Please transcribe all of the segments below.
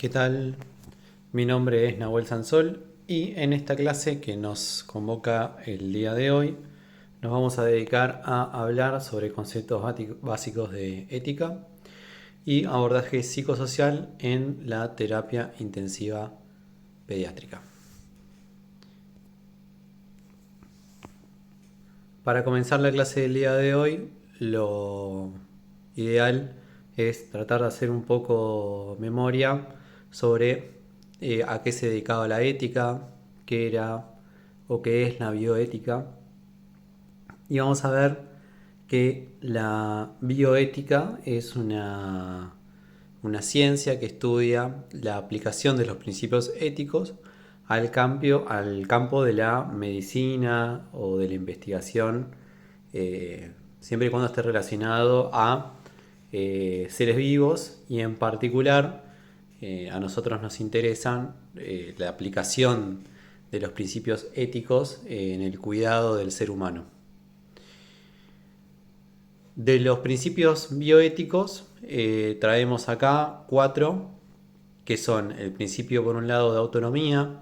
¿Qué tal? Mi nombre es Nahuel Sansol y en esta clase que nos convoca el día de hoy nos vamos a dedicar a hablar sobre conceptos básicos de ética y abordaje psicosocial en la terapia intensiva pediátrica. Para comenzar la clase del día de hoy, lo ideal es tratar de hacer un poco memoria sobre a qué se dedicaba la ética, qué era o qué es la bioética. Y vamos a ver que la bioética es una ciencia que estudia la aplicación de los principios éticos al campo de la medicina o de la investigación, siempre y cuando esté relacionado a seres vivos y en particular a nosotros nos interesan la aplicación de los principios éticos en el cuidado del ser humano. De los principios bioéticos traemos acá 4, que son el principio por un lado de autonomía,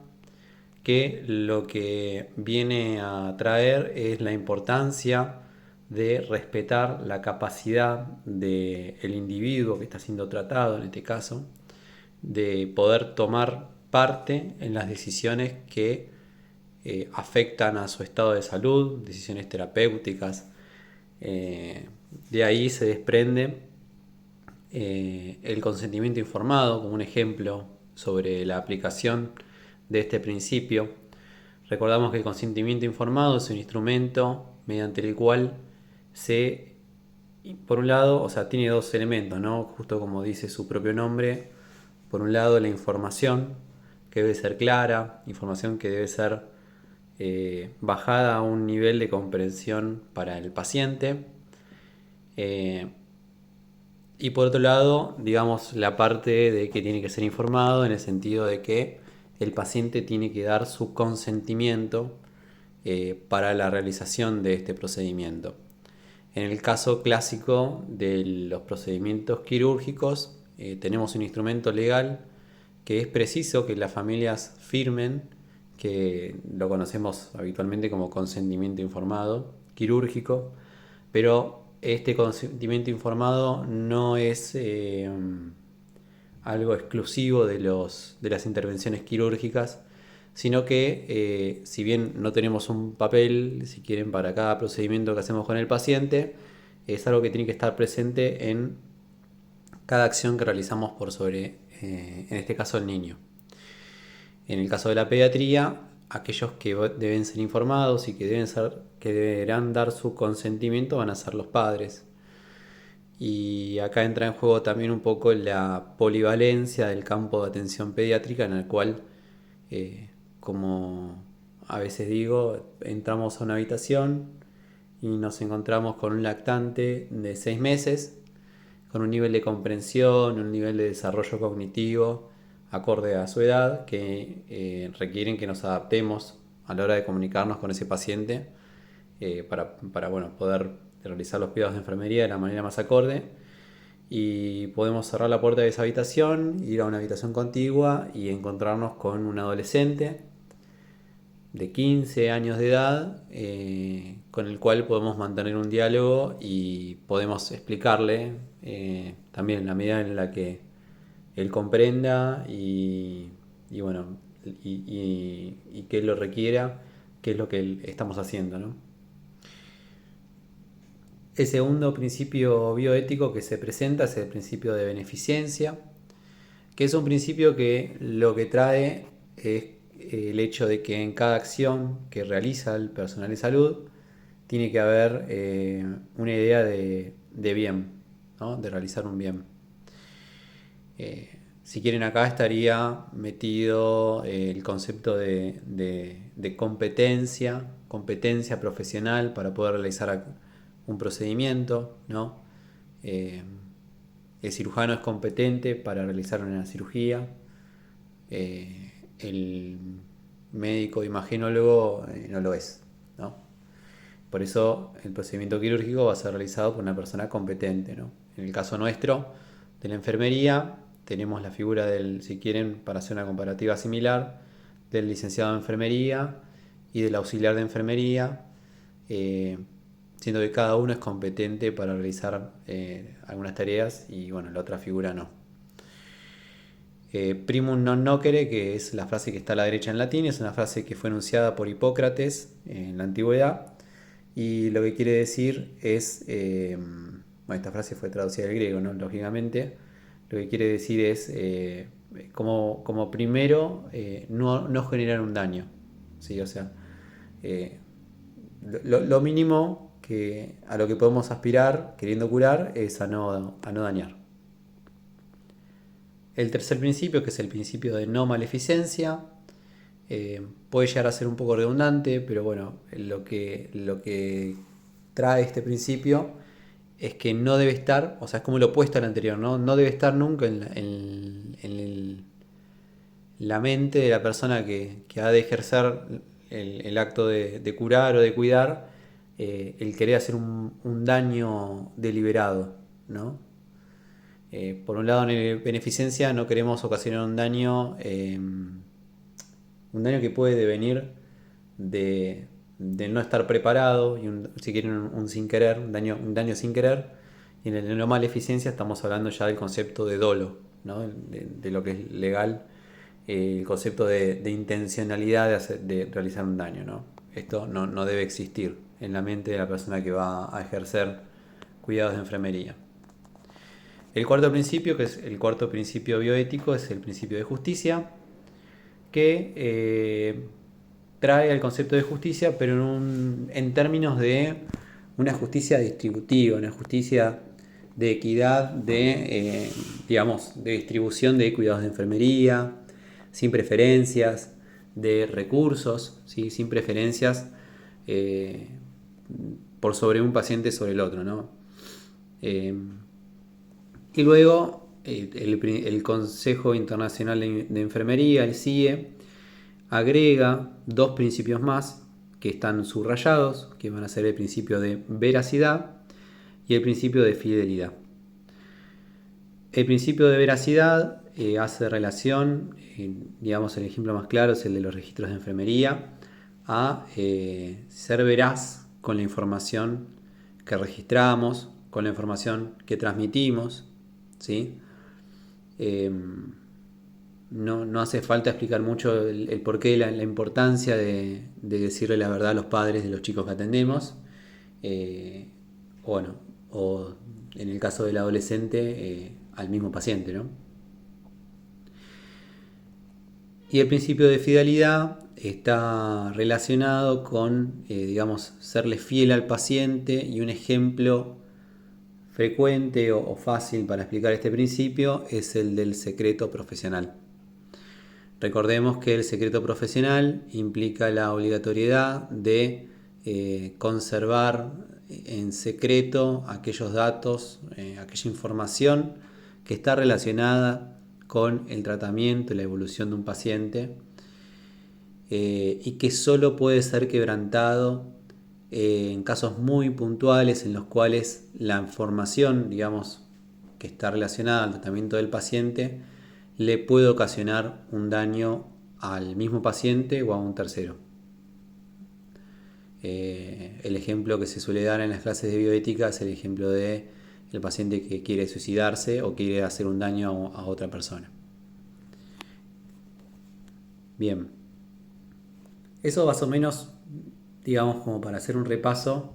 que lo que viene a traer es la importancia de respetar la capacidad del individuo que está siendo tratado, en este caso, de poder tomar parte en las decisiones que afectan a su estado de salud, decisiones terapéuticas. De ahí se desprende el consentimiento informado como un ejemplo sobre la aplicación de este principio. Recordamos que el consentimiento informado es un instrumento mediante el cual por un lado, tiene dos elementos, ¿no? Justo como dice su propio nombre. Por un lado, la información, que debe ser clara, información que debe ser bajada a un nivel de comprensión para el paciente. Y por otro lado, digamos, la parte de que tiene que ser informado en el sentido de que el paciente tiene que dar su consentimiento para la realización de este procedimiento. En el caso clásico de los procedimientos quirúrgicos, tenemos un instrumento legal que es preciso que las familias firmen, que lo conocemos habitualmente como consentimiento informado quirúrgico, pero este consentimiento informado no es algo exclusivo de las intervenciones quirúrgicas, sino que si bien no tenemos un papel, si quieren, para cada procedimiento que hacemos con el paciente, es algo que tiene que estar presente en cada acción que realizamos por sobre, en este caso, el niño. En el caso de la pediatría, aquellos que deben ser informados y que deberán dar su consentimiento van a ser los padres. Y acá entra en juego también un poco la polivalencia del campo de atención pediátrica, en el cual, como a veces digo, entramos a una habitación y nos encontramos con un lactante de 6 meses, con un nivel de comprensión, un nivel de desarrollo cognitivo acorde a su edad, que requieren que nos adaptemos a la hora de comunicarnos con ese paciente para poder realizar los cuidados de enfermería de la manera más acorde. Y podemos cerrar la puerta de esa habitación, ir a una habitación contigua y encontrarnos con un adolescente de 15 años de edad, con el cual podemos mantener un diálogo y podemos explicarle, también en la medida en la que él comprenda y bueno, y que él lo requiera, qué es lo que estamos haciendo, ¿no? El segundo principio bioético que se presenta es el principio de beneficencia, que es un principio que lo que trae es el hecho de que en cada acción que realiza el personal de salud tiene que haber una idea de bien, ¿no? De realizar un bien. Si quieren, acá estaría metido el concepto de competencia profesional para poder realizar un procedimiento, ¿no? El cirujano es competente para realizar una cirugía. El médico imagenólogo no lo es, ¿no? Por eso el procedimiento quirúrgico va a ser realizado por una persona competente, ¿no? En el caso nuestro, de la enfermería, tenemos la figura del, si quieren, para hacer una comparativa similar, del licenciado de enfermería y del auxiliar de enfermería, siendo que cada uno es competente para realizar algunas tareas y bueno, la otra figura no. Primum non nocere, que es la frase que está a la derecha en latín, es una frase que fue enunciada por Hipócrates en la antigüedad y lo que quiere decir es, bueno, esta frase fue traducida del griego, ¿no? Lógicamente, lo que quiere decir es como primero no generar un daño, ¿sí? O sea, eh, lo mínimo a lo que podemos aspirar queriendo curar es a no dañar. El tercer principio, que es el principio de no maleficencia, puede llegar a ser un poco redundante, pero bueno, lo que trae este principio es que no debe estar, o sea, es como lo opuesto al anterior, ¿no? No debe estar nunca en la mente de la persona que ha de ejercer el acto de curar o de cuidar, el querer hacer un daño deliberado, ¿no? Por un lado, en beneficencia no queremos ocasionar un daño que puede devenir de no estar preparado y si quieren un sin querer, un daño sin querer. Y en el no maleficencia estamos hablando ya del concepto de dolo, ¿no? De lo que es legal, el concepto de intencionalidad de realizar un daño, ¿no? Esto no debe existir en la mente de la persona que va a ejercer cuidados de enfermería. El cuarto principio, que es el cuarto principio bioético, es el principio de justicia, que trae el concepto de justicia, pero en términos de una justicia distributiva, una justicia de equidad, digamos, de distribución de cuidados de enfermería, sin preferencias, de recursos, ¿sí? Sin preferencias por sobre un paciente sobre el otro, ¿no? Y luego el Consejo Internacional de Enfermería, el CIE, agrega dos principios más que están subrayados, que van a ser el principio de veracidad y el principio de fidelidad. El principio de veracidad hace relación, digamos el ejemplo más claro es el de los registros de enfermería, a ser veraz con la información que registramos, con la información que transmitimos, ¿sí? No hace falta explicar mucho el porqué, la importancia de decirle la verdad a los padres de los chicos que atendemos. Bueno, o en el caso del adolescente, al mismo paciente, ¿no? Y el principio de fidelidad está relacionado con, digamos, serle fiel al paciente, y un ejemplo frecuente o fácil para explicar este principio es el del secreto profesional. Recordemos que el secreto profesional implica la obligatoriedad de conservar en secreto aquellos datos, aquella información que está relacionada con el tratamiento y la evolución de un paciente, y que solo puede ser quebrantado en casos muy puntuales en los cuales la información, digamos, que está relacionada al tratamiento del paciente le puede ocasionar un daño al mismo paciente o a un tercero. El ejemplo que se suele dar en las clases de bioética es el ejemplo de el paciente que quiere suicidarse o quiere hacer un daño a otra persona. Bien, eso más o menos, digamos, como para hacer un repaso,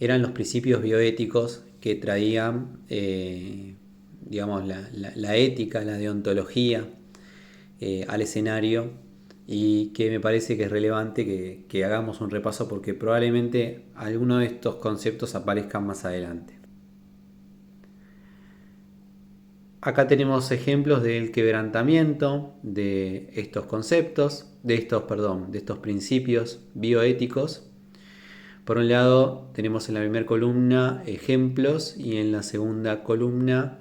eran los principios bioéticos que traían, digamos, la ética, la deontología al escenario, y que me parece que es relevante que hagamos un repaso porque probablemente algunos de estos conceptos aparezcan más adelante. Acá tenemos ejemplos del quebrantamiento de estos conceptos, de estos principios bioéticos. Por un lado tenemos en la primera columna ejemplos y en la segunda columna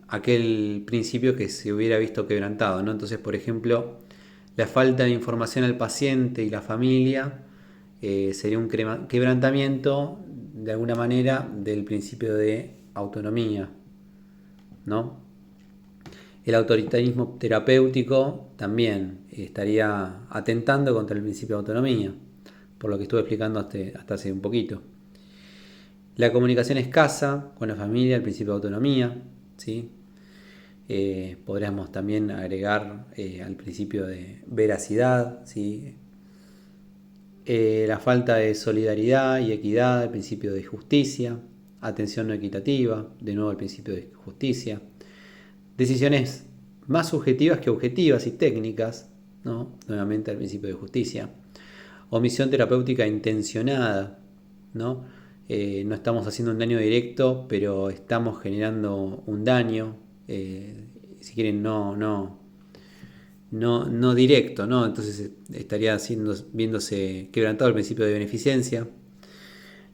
aquel principio que se hubiera visto quebrantado, ¿no? Entonces, por ejemplo, la falta de información al paciente y la familia sería un quebrantamiento de alguna manera del principio de autonomía, ¿no? El autoritarismo terapéutico también estaría atentando contra el principio de autonomía, por lo que estuve explicando hasta hace un poquito. La comunicación escasa con la familia, el principio de autonomía, ¿sí? Podríamos también agregar al principio de veracidad, ¿sí? La falta de solidaridad y equidad, el principio de justicia, atención no equitativa, de nuevo el principio de justicia, decisiones más subjetivas que objetivas y técnicas, ¿no? Nuevamente el principio de justicia, omisión terapéutica intencionada, ¿no? No estamos haciendo un daño directo, pero estamos generando un daño, si quieren, no directo, ¿no? Entonces estaría viéndose quebrantado el principio de beneficencia.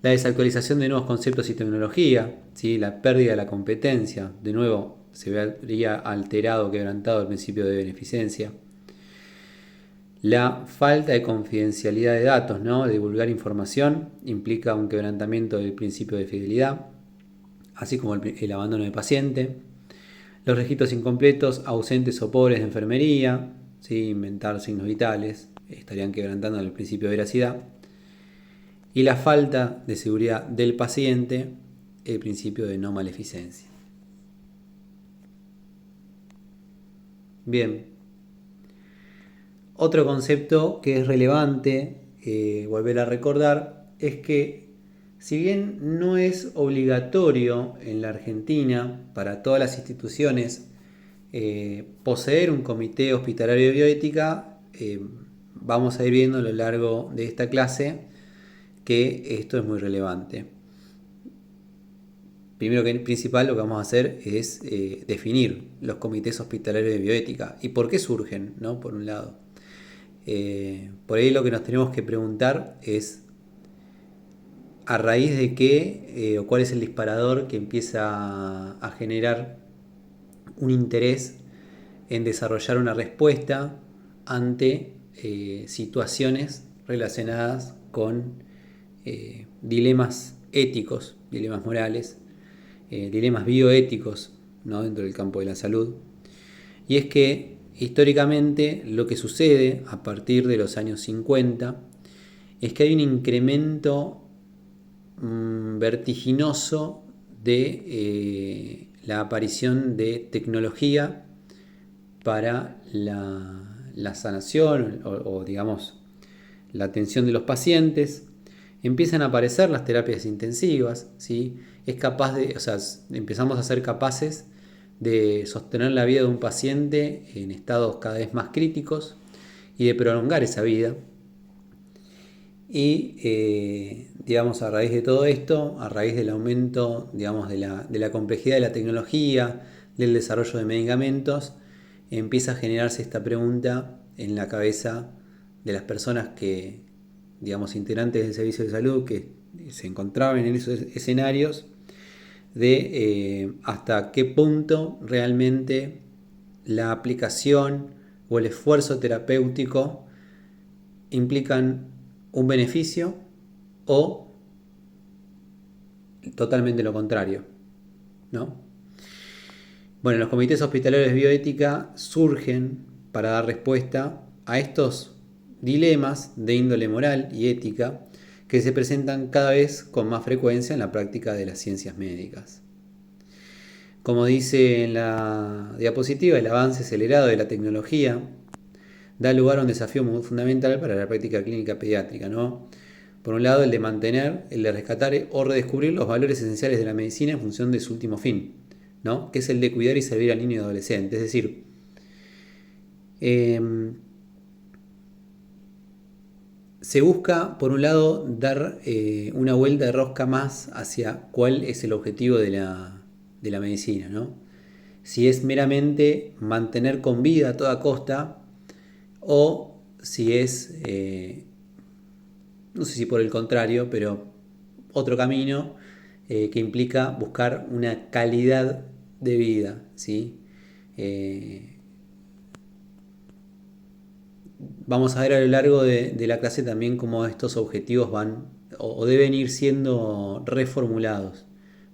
La desactualización de nuevos conceptos y tecnología, ¿sí? La pérdida de la competencia, de nuevo se vería alterado, quebrantado el principio de beneficencia. La falta de confidencialidad de datos, ¿no? De divulgar información implica un quebrantamiento del principio de fidelidad, así como el abandono del paciente. Los registros incompletos, ausentes o pobres de enfermería, ¿sí? Inventar signos vitales, estarían quebrantando el principio de veracidad. Y la falta de seguridad del paciente, el principio de no maleficencia. Bien. Otro concepto que es relevante volver a recordar es que si bien no es obligatorio en la Argentina para todas las instituciones poseer un comité hospitalario de bioética, vamos a ir viendo a lo largo de esta clase que esto es muy relevante. Primero que principal lo que vamos a hacer es definir los comités hospitalarios de bioética y por qué surgen, ¿no? Por un lado. Por ahí lo que nos tenemos que preguntar es a raíz de qué o cuál es el disparador que empieza a generar un interés en desarrollar una respuesta ante situaciones relacionadas con dilemas éticos, dilemas morales, dilemas bioéticos, ¿no? Dentro del campo de la salud. Y es que históricamente lo que sucede a partir de los años 50 es que hay un incremento vertiginoso de la aparición de tecnología para la sanación o digamos la atención de los pacientes. Empiezan a aparecer las terapias intensivas, ¿sí? Empezamos a ser capaces de sostener la vida de un paciente en estados cada vez más críticos y de prolongar esa vida. Y digamos, a raíz de todo esto, a raíz del aumento, digamos, de la complejidad de la tecnología, del desarrollo de medicamentos, empieza a generarse esta pregunta en la cabeza de las personas que, digamos, integrantes del servicio de salud que se encontraban en esos escenarios, de hasta qué punto realmente la aplicación o el esfuerzo terapéutico implican un beneficio o totalmente lo contrario, ¿no? Bueno, los comités hospitalarios de bioética surgen para dar respuesta a estos dilemas de índole moral y ética que se presentan cada vez con más frecuencia en la práctica de las ciencias médicas. Como dice en la diapositiva, el avance acelerado de la tecnología da lugar a un desafío muy fundamental para la práctica clínica pediátrica, ¿no? Por un lado, el de mantener, el de rescatar o redescubrir los valores esenciales de la medicina en función de su último fin, ¿no? Que es el de cuidar y servir al niño y adolescente. Es decir, se busca, por un lado, dar una vuelta de rosca más hacia cuál es el objetivo de la medicina, ¿no? Si es meramente mantener con vida a toda costa o si es, no sé si por el contrario, pero otro camino que implica buscar una calidad de vida, ¿sí? Vamos a ver a lo largo de la clase también cómo estos objetivos van o deben ir siendo reformulados,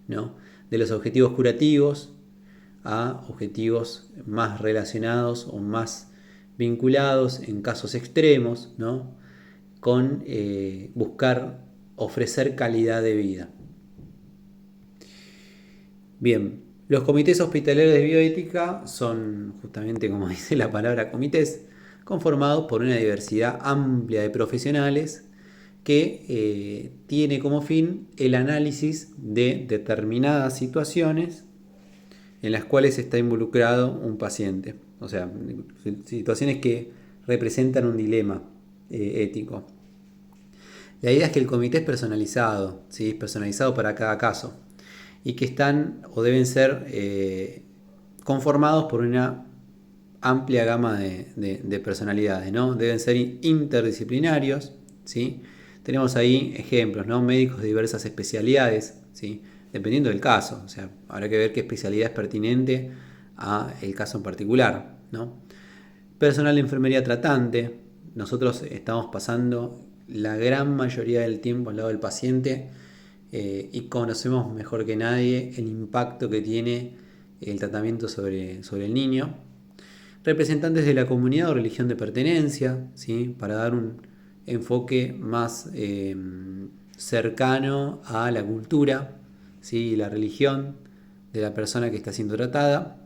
¿no? De los objetivos curativos a objetivos más relacionados o más vinculados en casos extremos, ¿no? Con buscar ofrecer calidad de vida. Bien, los comités hospitalarios de bioética son, justamente como dice la palabra comités, conformados por una diversidad amplia de profesionales que tiene como fin el análisis de determinadas situaciones en las cuales está involucrado un paciente. O sea, situaciones que representan un dilema ético. La idea es que el comité es personalizado, ¿sí? Es personalizado para cada caso y que están o deben ser conformados por una amplia gama de personalidades, ¿no? Deben ser interdisciplinarios, ¿sí? Tenemos ahí ejemplos, ¿no? Médicos de diversas especialidades, ¿sí? Dependiendo del caso, o sea, habrá que ver qué especialidad es pertinente a el caso en particular, ¿no? Personal de enfermería tratante, nosotros estamos pasando la gran mayoría del tiempo al lado del paciente y conocemos mejor que nadie el impacto que tiene el tratamiento sobre el niño. Representantes de la comunidad o religión de pertenencia, ¿sí? Para dar un enfoque más cercano a la cultura, ¿sí? Y la religión de la persona que está siendo tratada.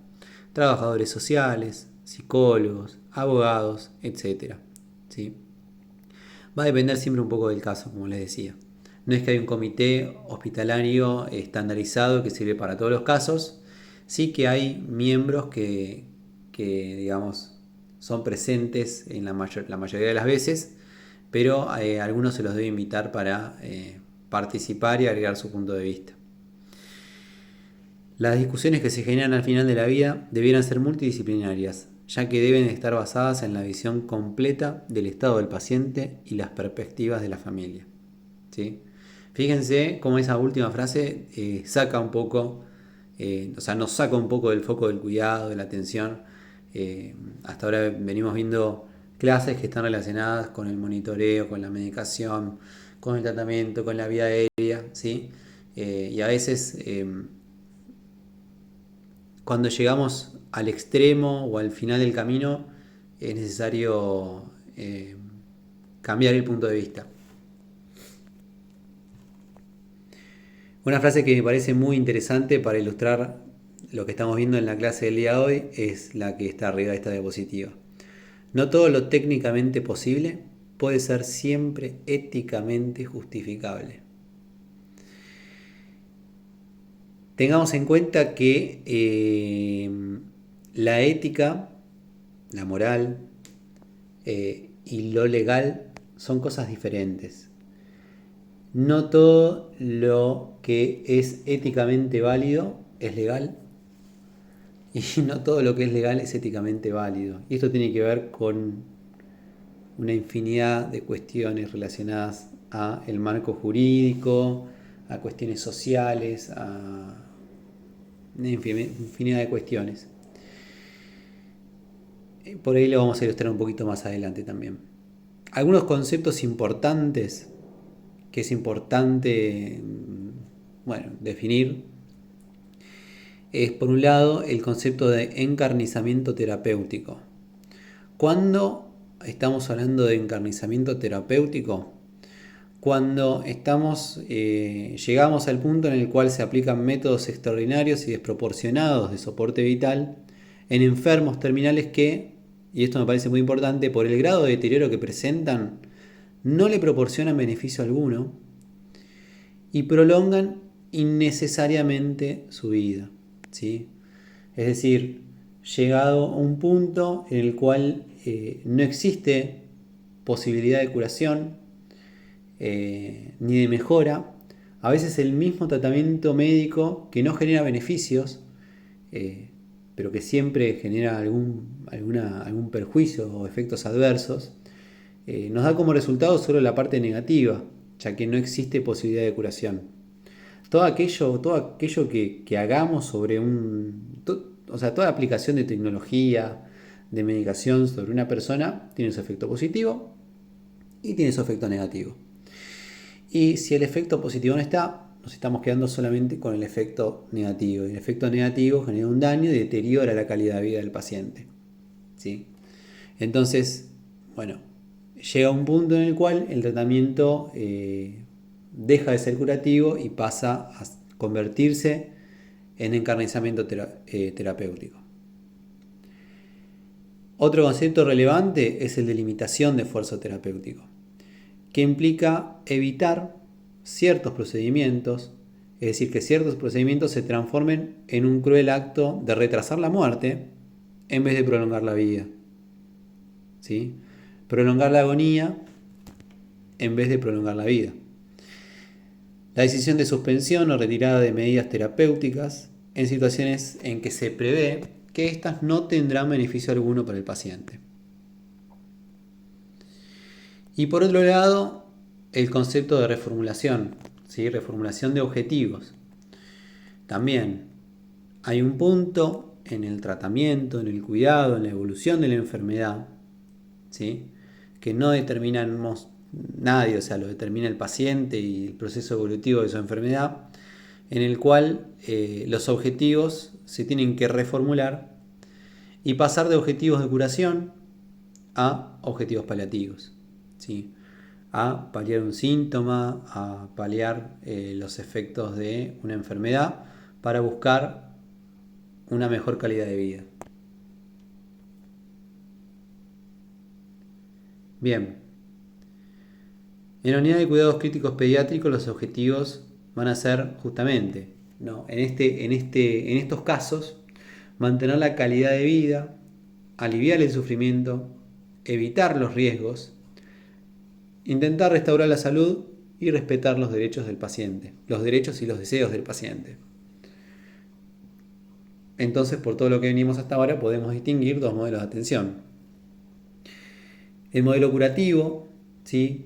Trabajadores sociales, psicólogos, abogados, etc. ¿Sí? Va a depender siempre un poco del caso, como les decía. No es que hay un comité hospitalario estandarizado que sirve para todos los casos. Sí que hay miembros que digamos, son presentes en la mayoría de las veces, pero algunos se los debe invitar para participar y agregar su punto de vista. Las discusiones que se generan al final de la vida debieran ser multidisciplinarias, ya que deben estar basadas en la visión completa del estado del paciente y las perspectivas de la familia. ¿Sí? Fíjense cómo esa última frase saca un poco, o sea, nos saca un poco del foco del cuidado, de la atención. Hasta ahora venimos viendo clases que están relacionadas con el monitoreo, con la medicación, con el tratamiento, con la vida aérea, ¿sí? Y a veces cuando llegamos al extremo o al final del camino es necesario cambiar el punto de vista. Una frase que me parece muy interesante para ilustrar lo que estamos viendo en la clase del día de hoy es la que está arriba de esta diapositiva. No todo lo técnicamente posible puede ser siempre éticamente justificable. Tengamos en cuenta que la ética, la moral y lo legal son cosas diferentes. No todo lo que es éticamente válido es legal y no todo lo que es legal es éticamente válido. Y esto tiene que ver con una infinidad de cuestiones relacionadas a el marco jurídico, a cuestiones sociales, a una infinidad de cuestiones. Por ahí lo vamos a ilustrar un poquito más adelante también. Algunos conceptos importantes que es importante definir es, por un lado, el concepto de encarnizamiento terapéutico. ¿Cuándo estamos hablando de encarnizamiento terapéutico? Cuando llegamos al punto en el cual se aplican métodos extraordinarios y desproporcionados de soporte vital en enfermos terminales que, y esto me parece muy importante, por el grado de deterioro que presentan, no le proporcionan beneficio alguno y prolongan innecesariamente su vida, ¿sí? Es decir, llegado a un punto en el cual no existe posibilidad de curación ni de mejora, a veces el mismo tratamiento médico que no genera beneficios, pero que siempre genera algún perjuicio o efectos adversos, nos da como resultado solo la parte negativa, ya que no existe posibilidad de curación. Todo aquello que hagamos sobre toda aplicación de tecnología, de medicación sobre una persona, tiene su efecto positivo y tiene su efecto negativo. Y si el efecto positivo no está, nos estamos quedando solamente con el efecto negativo. Y el efecto negativo genera un daño y deteriora la calidad de vida del paciente, ¿sí? Entonces, bueno, llega un punto en el cual el tratamiento deja de ser curativo y pasa a convertirse en encarnizamiento terapéutico. Otro concepto relevante es el de limitación de esfuerzo terapéutico, que implica evitar ciertos procedimientos, es decir, que ciertos procedimientos se transformen en un cruel acto de retrasar la muerte en vez de prolongar la vida, ¿sí? Prolongar la agonía en vez de prolongar la vida. La decisión de suspensión o retirada de medidas terapéuticas en situaciones en que se prevé que éstas no tendrán beneficio alguno para el paciente. Y por otro lado, el concepto de reformulación, ¿sí? Reformulación de objetivos. También hay un punto en el tratamiento, en el cuidado, en la evolución de la enfermedad, ¿sí? Que no determinamos nadie, o sea, lo determina el paciente y el proceso evolutivo de su enfermedad, en el cual los objetivos se tienen que reformular y pasar de objetivos de curación a objetivos paliativos, ¿sí? A paliar un síntoma, a paliar los efectos de una enfermedad para buscar una mejor calidad de vida. Bien, en la unidad de cuidados críticos pediátricos los objetivos van a ser justamente, ¿no? En estos casos, mantener la calidad de vida, aliviar el sufrimiento, evitar los riesgos, intentar restaurar la salud y respetar los derechos del paciente, los derechos y los deseos del paciente. Entonces, por todo lo que venimos hasta ahora, podemos distinguir dos modelos de atención. El modelo curativo, ¿sí?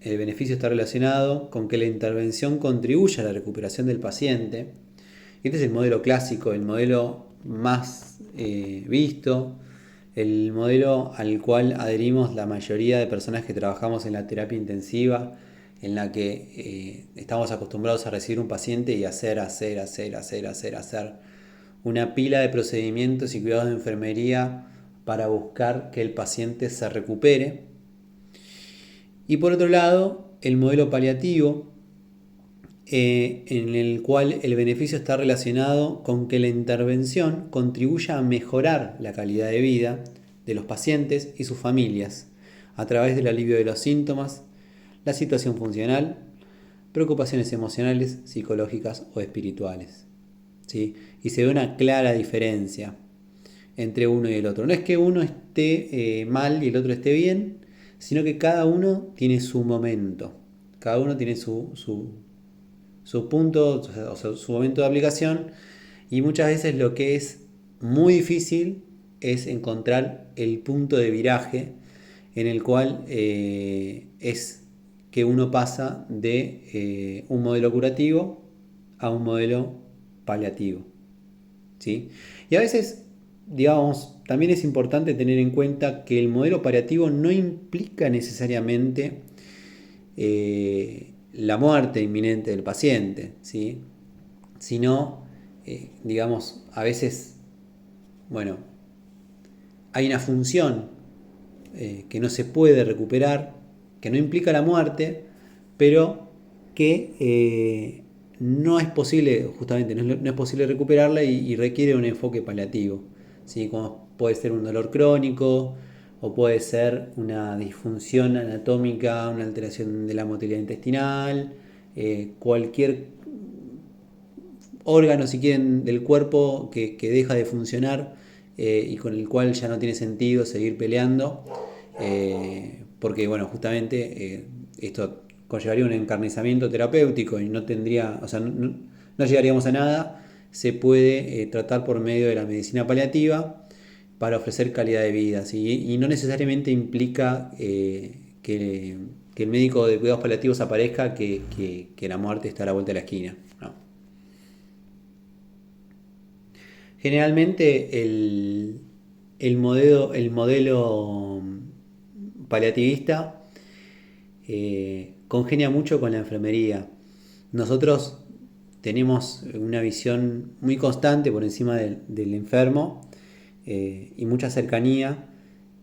El beneficio está relacionado con que la intervención contribuya a la recuperación del paciente. Este es el modelo clásico, el modelo más visto, el modelo al cual adherimos la mayoría de personas que trabajamos en la terapia intensiva, en la que estamos acostumbrados a recibir un paciente y hacer una pila de procedimientos y cuidados de enfermería para buscar que el paciente se recupere. Y por otro lado, el modelo paliativo, en el cual el beneficio está relacionado con que la intervención contribuya a mejorar la calidad de vida de los pacientes y sus familias a través del alivio de los síntomas, la situación funcional, preocupaciones emocionales, psicológicas o espirituales, ¿sí? Y se ve una clara diferencia entre uno y el otro. No es que uno esté mal y el otro esté bien, sino que cada uno tiene su momento, cada uno tiene su punto, o sea, su momento de aplicación, y muchas veces lo que es muy difícil es encontrar el punto de viraje en el cual es que uno pasa de un modelo curativo a un modelo paliativo, ¿sí? Y a veces, digamos, también es importante tener en cuenta que el modelo paliativo no implica necesariamente la muerte inminente del paciente, ¿sí? Sino, digamos, a veces, bueno, hay una función que no se puede recuperar, que no implica la muerte, pero que no es posible, justamente, no es posible recuperarla y requiere un enfoque paliativo, ¿sí? Como puede ser un dolor crónico, o puede ser una disfunción anatómica, una alteración de la motilidad intestinal, cualquier órgano, si quieren, del cuerpo que deja de funcionar y con el cual ya no tiene sentido seguir peleando, porque, bueno, justamente esto conllevaría un encarnizamiento terapéutico y no tendría, o sea, no llegaríamos a nada. Se puede tratar por medio de la medicina paliativa para ofrecer calidad de vida, ¿sí? Y no necesariamente implica que el médico de cuidados paliativos aparezca que la muerte está a la vuelta de la esquina, ¿no? Generalmente el modelo paliativista congenia mucho con la enfermería. nosotros tenemos una visión muy constante por encima del enfermo y mucha cercanía,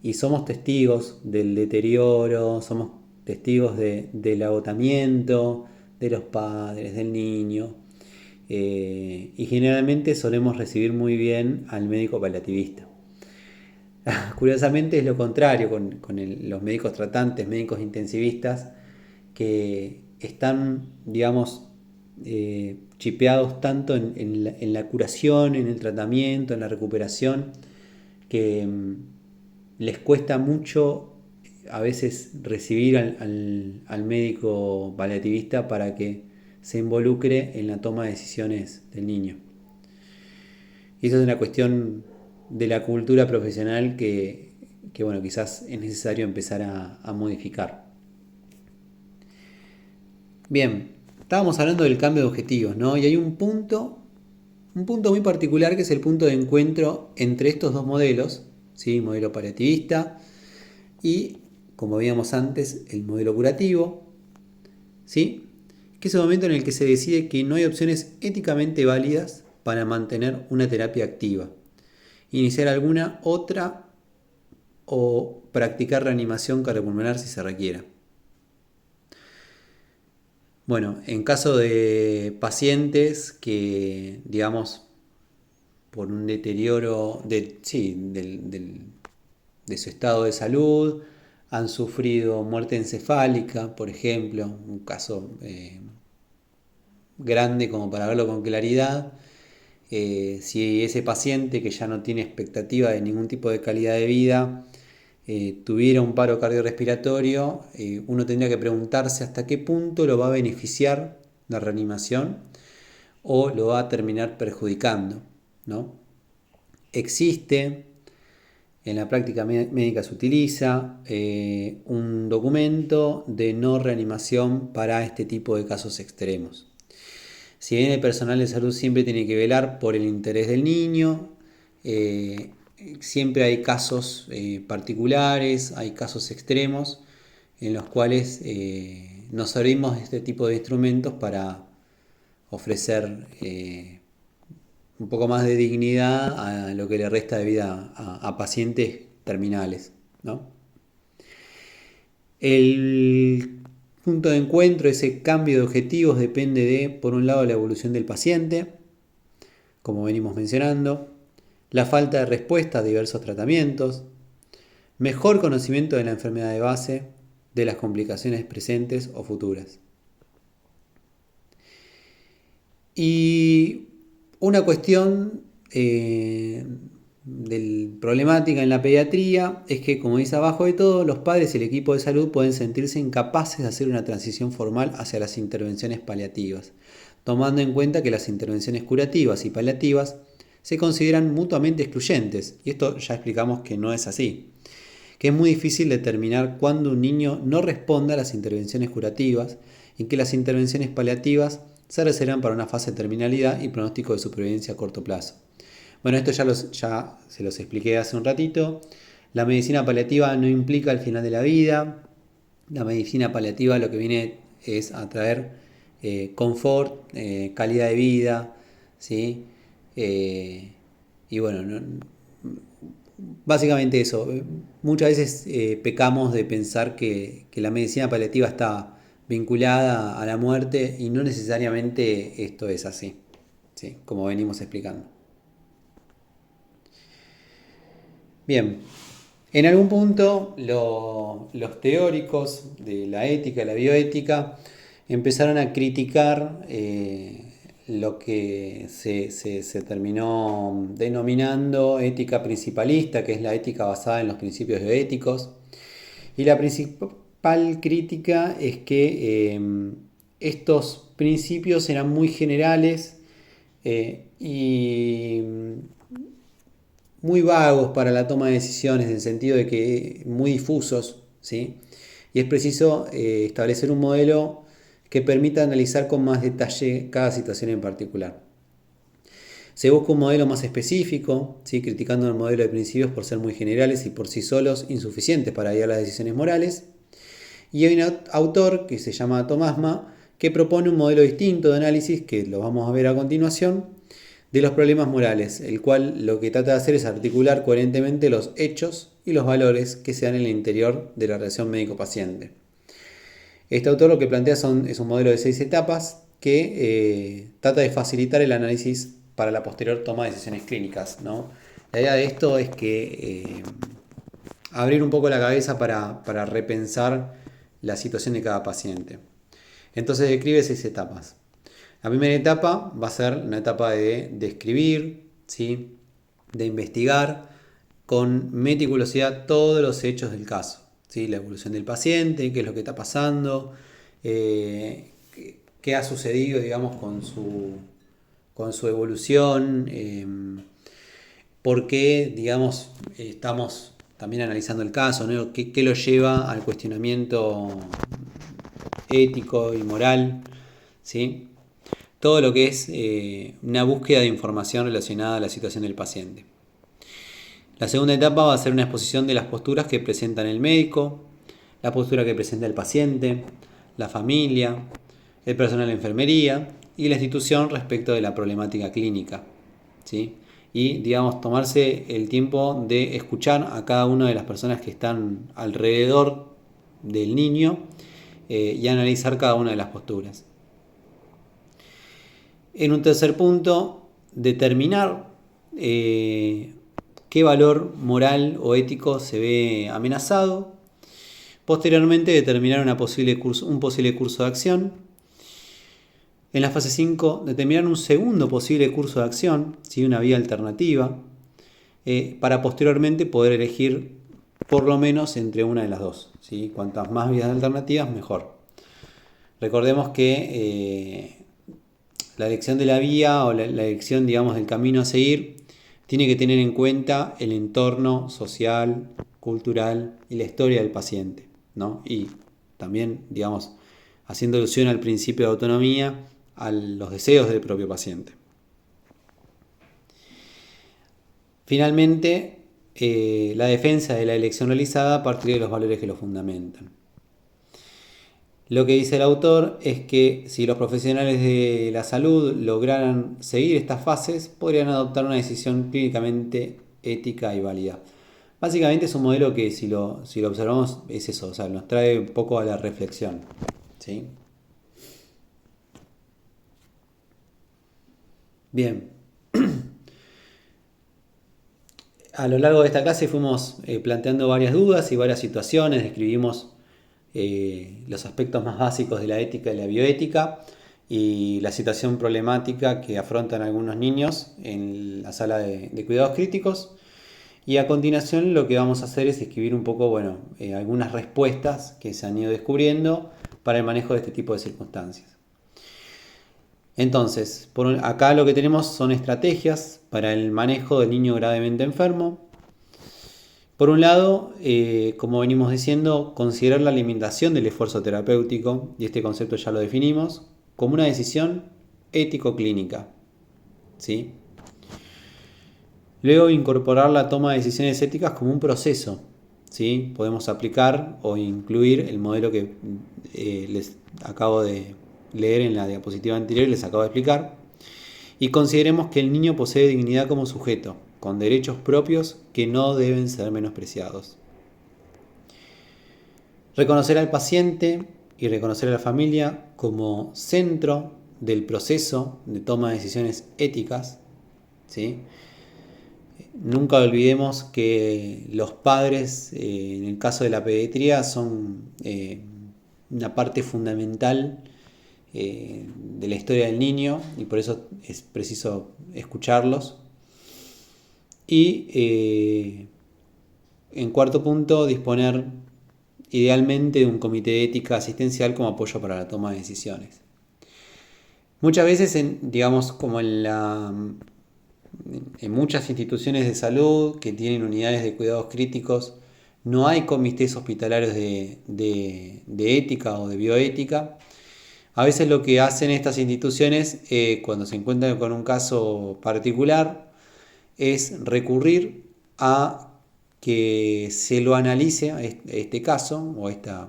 y somos testigos del deterioro, somos testigos del agotamiento de los padres, del niño, y generalmente solemos recibir muy bien al médico paliativista. Curiosamente es lo contrario con los médicos tratantes, médicos intensivistas, que están, digamos, chipeados tanto en la curación, en el tratamiento, en la recuperación, que les cuesta mucho a veces recibir al médico paliativista para que se involucre en la toma de decisiones del niño. Y eso es una cuestión de la cultura profesional que bueno, quizás es necesario empezar a modificar. Bien, estábamos hablando del cambio de objetivos, ¿no? Y hay un punto muy particular que es el punto de encuentro entre estos dos modelos, ¿sí? Modelo paliativista y, como veíamos antes, el modelo curativo, ¿sí? Que es el momento en el que se decide que no hay opciones éticamente válidas para mantener una terapia activa, iniciar alguna otra o practicar reanimación cardiopulmonar si se requiera. Bueno, en caso de pacientes que, digamos, por un deterioro de su estado de salud, han sufrido muerte encefálica, por ejemplo, un caso grande como para verlo con claridad. Si ese paciente que ya no tiene expectativa de ningún tipo de calidad de vida tuviera un paro cardiorrespiratorio, uno tendría que preguntarse hasta qué punto lo va a beneficiar la reanimación o lo va a terminar perjudicando, ¿no? Existe, en la práctica médica se utiliza un documento de no reanimación para este tipo de casos extremos. Si bien el personal de salud siempre tiene que velar por el interés del niño, siempre hay casos particulares, hay casos extremos en los cuales nos servimos de este tipo de instrumentos para ofrecer un poco más de dignidad a lo que le resta de vida a pacientes terminales, ¿no? El punto de encuentro, ese cambio de objetivos, depende de, por un lado, la evolución del paciente, como venimos mencionando, la falta de respuesta a diversos tratamientos, mejor conocimiento de la enfermedad de base, de las complicaciones presentes o futuras. Y una cuestión problemática en la pediatría es que, como dice abajo de todo, los padres y el equipo de salud pueden sentirse incapaces de hacer una transición formal hacia las intervenciones paliativas, tomando en cuenta que las intervenciones curativas y paliativas se consideran mutuamente excluyentes, y esto ya explicamos que no es así, que es muy difícil determinar cuándo un niño no responda a las intervenciones curativas y que las intervenciones paliativas se reservan para una fase de terminalidad y pronóstico de supervivencia a corto plazo. Bueno, esto ya se los expliqué hace un ratito. La medicina paliativa no implica el final de la vida. La medicina paliativa lo que viene es a traer confort, calidad de vida, ¿sí? Y bueno, básicamente eso. Muchas veces pecamos de pensar que la medicina paliativa está vinculada a la muerte y no necesariamente esto es así, ¿sí? Como venimos explicando. Bien, en algún punto los teóricos de la ética y la bioética empezaron a criticar lo que se terminó denominando ética principalista, que es la ética basada en los principios bioéticos. Y la principal crítica es que estos principios eran muy generales y muy vagos para la toma de decisiones, en el sentido de que muy difusos, ¿sí? Y es preciso establecer un modelo que permita analizar con más detalle cada situación en particular. Se busca un modelo más específico, ¿sí? Criticando el modelo de principios por ser muy generales y por sí solos insuficientes para guiar las decisiones morales. Y hay un autor que se llama Thomasma que propone un modelo distinto de análisis, que lo vamos a ver a continuación, de los problemas morales, el cual lo que trata de hacer es articular coherentemente los hechos y los valores que se dan en el interior de la relación médico-paciente. Este autor lo que plantea es un modelo de 6 etapas que trata de facilitar el análisis para la posterior toma de decisiones clínicas, ¿no? La idea de esto es que abrir un poco la cabeza para repensar la situación de cada paciente. Entonces describe 6 etapas. La primera etapa va a ser una etapa de describir, ¿sí? De investigar con meticulosidad todos los hechos del caso, ¿sí? La evolución del paciente, qué es lo que está pasando, qué ha sucedido, digamos, con su evolución, por qué, digamos, estamos también analizando el caso, ¿no? ¿Qué lo lleva al cuestionamiento ético y moral, ¿sí? Todo lo que es una búsqueda de información relacionada a la situación del paciente. La segunda etapa va a ser una exposición de las posturas que presentan el médico, la postura que presenta el paciente, la familia, el personal de enfermería y la institución respecto de la problemática clínica, ¿sí? Y, digamos, tomarse el tiempo de escuchar a cada una de las personas que están alrededor del niño y analizar cada una de las posturas. En un tercer punto, determinar qué valor moral o ético se ve amenazado. Posteriormente, determinar un posible curso de acción. En la fase 5, determinar un segundo posible curso de acción, ¿sí? Una vía alternativa, para posteriormente poder elegir por lo menos entre una de las dos, ¿sí? Cuantas más vías alternativas, mejor. Recordemos que la elección de la vía o la elección, digamos, del camino a seguir tiene que tener en cuenta el entorno social, cultural y la historia del paciente, ¿no? Y también, digamos, haciendo alusión al principio de autonomía, a los deseos del propio paciente. Finalmente, la defensa de la elección realizada a partir de los valores que lo fundamentan. Lo que dice el autor es que si los profesionales de la salud lograran seguir estas fases, podrían adoptar una decisión clínicamente ética y válida. Básicamente es un modelo que si lo observamos es eso, o sea, nos trae un poco a la reflexión, ¿sí? Bien. A lo largo de esta clase fuimos planteando varias dudas y varias situaciones, describimos los aspectos más básicos de la ética y la bioética y la situación problemática que afrontan algunos niños en la sala de cuidados críticos. Y a continuación lo que vamos a hacer es escribir un poco, algunas respuestas que se han ido descubriendo para el manejo de este tipo de circunstancias. Entonces, acá lo que tenemos son estrategias para el manejo del niño gravemente enfermo. Por un lado, como venimos diciendo, considerar la limitación del esfuerzo terapéutico, y este concepto ya lo definimos, como una decisión ético-clínica, ¿sí? Luego, incorporar la toma de decisiones éticas como un proceso, ¿sí? Podemos aplicar o incluir el modelo que les acabo de leer en la diapositiva anterior y les acabo de explicar. Y consideremos que el niño posee dignidad como sujeto, con derechos propios que no deben ser menospreciados. Reconocer al paciente y reconocer a la familia como centro del proceso de toma de decisiones éticas, ¿sí? Nunca olvidemos que los padres, en el caso de la pediatría, son una parte fundamental de la historia del niño y por eso es preciso escucharlos. Y en cuarto punto, disponer idealmente de un comité de ética asistencial como apoyo para la toma de decisiones. Muchas veces, como en muchas instituciones de salud que tienen unidades de cuidados críticos, no hay comités hospitalarios de ética o de bioética. A veces lo que hacen estas instituciones cuando se encuentran con un caso particular es recurrir a que se lo analice este caso o esta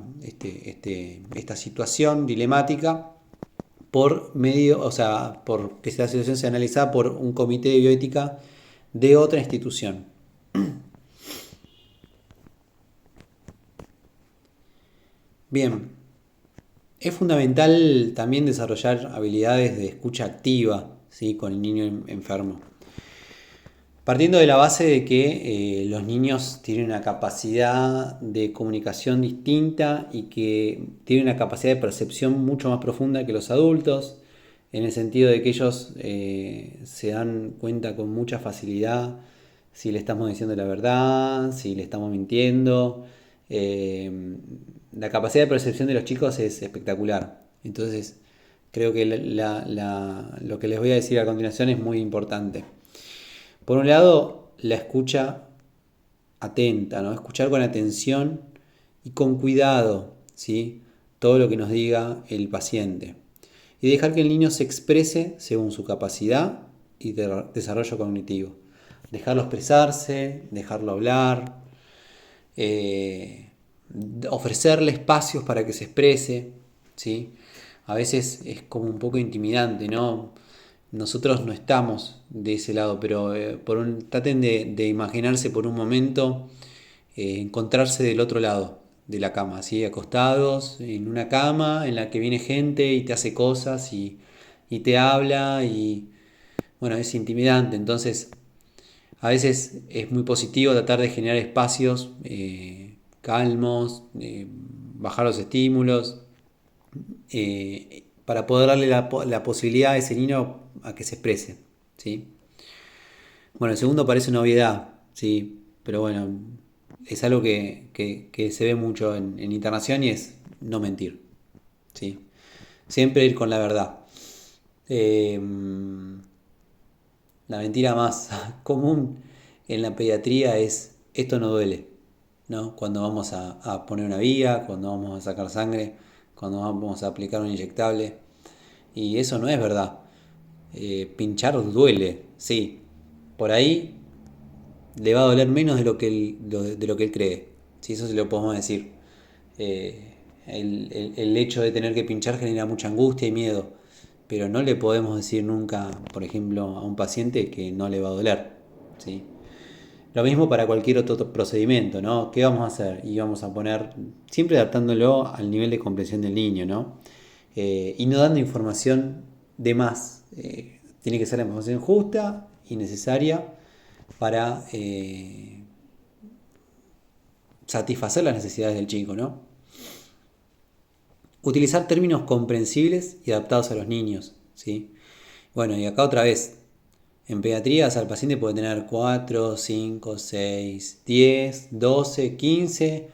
situación dilemática por medio, o sea, por que la situación sea analizada por un comité de bioética de otra institución. Bien, es fundamental también desarrollar habilidades de escucha activa, ¿sí?, con el niño enfermo. Partiendo de la base de que los niños tienen una capacidad de comunicación distinta y que tienen una capacidad de percepción mucho más profunda que los adultos, en el sentido de que ellos se dan cuenta con mucha facilidad si le estamos diciendo la verdad, si le estamos mintiendo. La capacidad de percepción de los chicos es espectacular. Entonces, creo que lo que les voy a decir a continuación es muy importante. Por un lado, la escucha atenta, ¿no? Escuchar con atención y con cuidado, ¿sí?, todo lo que nos diga el paciente. Y dejar que el niño se exprese según su capacidad y desarrollo cognitivo. Dejarlo expresarse, dejarlo hablar, ofrecerle espacios para que se exprese, ¿sí? A veces es como un poco intimidante, ¿no? Nosotros no estamos de ese lado, pero traten de imaginarse por un momento encontrarse del otro lado de la cama, ¿sí?, acostados en una cama en la que viene gente y te hace cosas y te habla y bueno, es intimidante. Entonces a veces es muy positivo tratar de generar espacios calmos, bajar los estímulos, para poder darle la posibilidad a ese niño a que se exprese, ¿sí? Bueno, el segundo parece una obviedad, ¿sí? Pero bueno, es algo que se ve mucho en internación y es no mentir, ¿sí? Siempre ir con la verdad. Eh, la mentira más común en la pediatría es esto no duele, ¿no? Cuando vamos a poner una vía, cuando vamos a sacar sangre, cuando vamos a aplicar un inyectable. Y eso no es verdad. Pinchar duele, sí. Por ahí le va a doler menos de lo que él cree. Si eso se lo podemos decir. El hecho de tener que pinchar genera mucha angustia y miedo. Pero no le podemos decir nunca, por ejemplo, a un paciente que no le va a doler, ¿sí? Lo mismo para cualquier otro procedimiento, ¿no? ¿Qué vamos a hacer? Y vamos a poner, siempre adaptándolo al nivel de comprensión del niño, ¿no? Y no dando información de más. Tiene que ser la información justa y necesaria para satisfacer las necesidades del chico, ¿no? Utilizar términos comprensibles y adaptados a los niños, ¿sí? Bueno, y acá otra vez, en pediatría, o sea, el paciente puede tener 4, 5, 6, 10, 12, 15